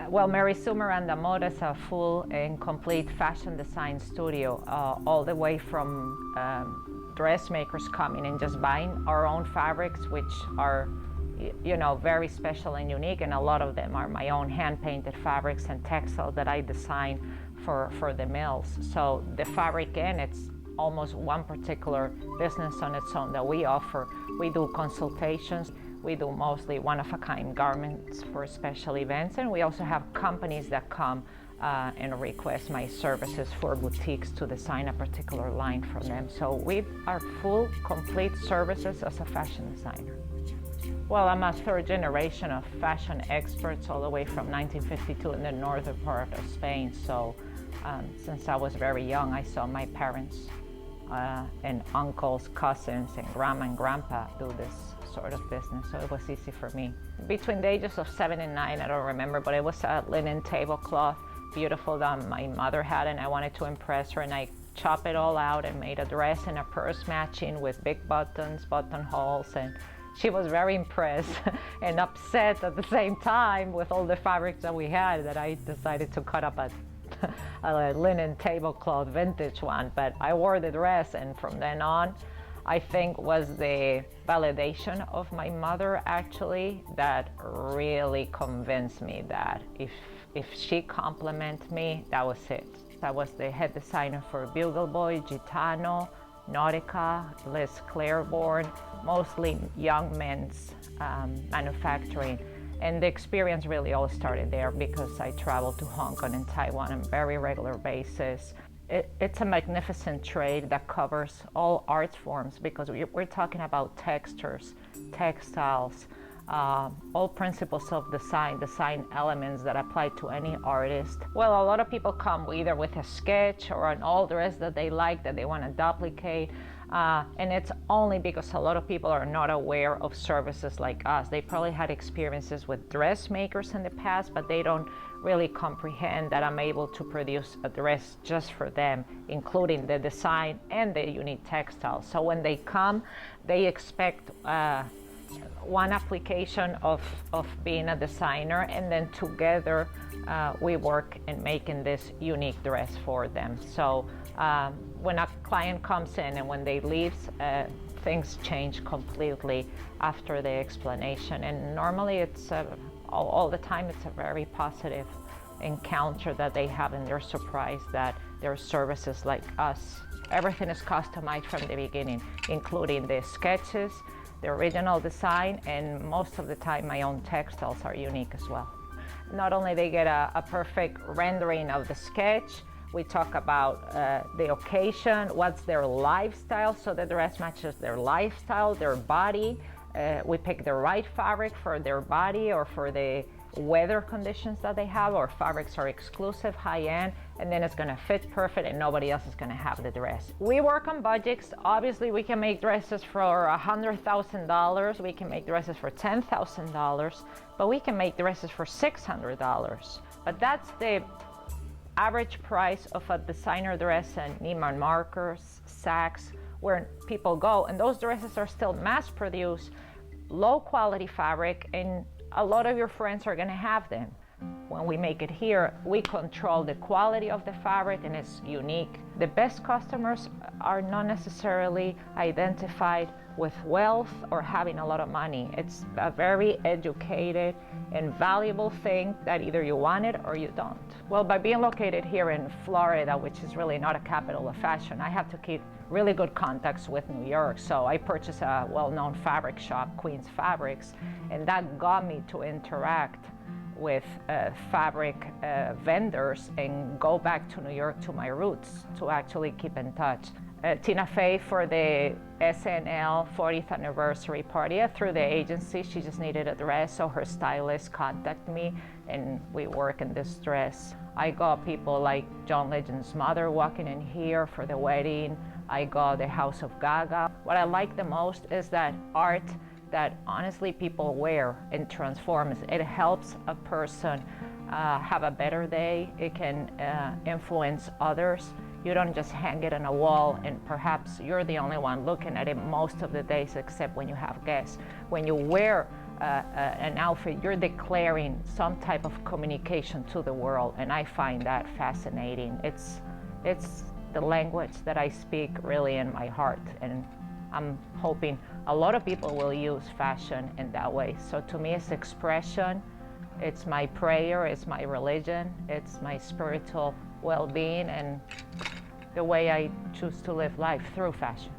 Well, Marisu Miranda Moda is a full and complete fashion design studio, all the way from dressmakers coming and just buying our own fabrics, which are, very special and unique, and a lot of them are my own hand-painted fabrics and textiles that I design for the mills. So the fabric in, it's almost one particular business on its own that we offer. We do consultations. We do mostly one-of-a-kind garments for special events, and we also have companies that come and request my services for boutiques to design a particular line for them. So we are full, complete services as a fashion designer. Well, I'm a third generation of fashion experts all the way from 1952 in the northern part of Spain. So since I was very young, I saw my parents and uncles, cousins, and grandma and grandpa do this sort of business, so it was easy for me. Between the ages of 7 and 9, I don't remember, but it was a linen tablecloth, beautiful, that my mother had, and I wanted to impress her, and I chopped it all out and made a dress and a purse matching with big buttons, buttonholes, and she was very impressed and upset at the same time with all the fabrics that we had, that I decided to cut up a linen tablecloth vintage one. But I wore the dress, and from then on, I think was the validation of my mother, actually, that really convinced me that if she complimented me, that was it. I was the head designer for Bugle Boy, Gitano, Nautica, Les Claiborne, mostly young men's manufacturing. And the experience really all started there because I traveled to Hong Kong and Taiwan on a very regular basis. It's a magnificent trade that covers all art forms, because we're talking about textures, textiles, all principles of design elements that apply to any artist. Well, a lot of people come either with a sketch or an old dress that they like, that they want to duplicate. And it's only because a lot of people are not aware of services like us. They probably had experiences with dressmakers in the past, but they don't really comprehend that I'm able to produce a dress just for them, including the design and the unique textiles. So when they come, they expect one application of being a designer, and then together we work in making this unique dress for them. So when a client comes in and when they leave, things change completely after the explanation. And normally it's all the time it's a very positive encounter that they have, and they're surprised that there are services like us. Everything is customized from the beginning, including the sketches, the original design, and most of the time my own textiles are unique as well. Not only they get a perfect rendering of the sketch, we talk about the occasion, what's their lifestyle, so the dress matches their lifestyle, their body. We pick the right fabric for their body or for the weather conditions that they have. Our fabrics are exclusive, high-end, and then it's gonna fit perfect and nobody else is gonna have the dress. We work on budgets. Obviously, we can make dresses for $100,000. We can make dresses for $10,000, but we can make dresses for $600. But that's the average price of a designer dress in Neiman Marcus, Saks, where people go, and those dresses are still mass-produced, low-quality fabric, and a lot of your friends are gonna have them. When we make it here, we control the quality of the fabric, and it's unique. The best customers are not necessarily identified with wealth or having a lot of money. It's a very educated and valuable thing that either you want it or you don't. Well, by being located here in Florida, which is really not a capital of fashion, I have to keep really good contacts with New York. So I purchased a well-known fabric shop, Queen's Fabrics, and that got me to interact with fabric vendors and go back to New York to my roots to actually keep in touch. Tina Fey, for the SNL 40th anniversary party, through the agency, she just needed a dress, so her stylist contacted me and we work in this dress. I got people like John Legend's mother walking in here for the wedding. I got the House of Gaga. What I like the most is that art that honestly people wear and transforms. It helps a person have a better day. It can influence others. You don't just hang it on a wall and perhaps you're the only one looking at it most of the days, except when you have guests. When you wear an outfit, you're declaring some type of communication to the world, and I find that fascinating. It's the language that I speak really in my heart, and I'm hoping a lot of people will use fashion in that way. So to me, it's expression, it's my prayer, it's my religion, it's my spiritual well-being, and the way I choose to live life through fashion.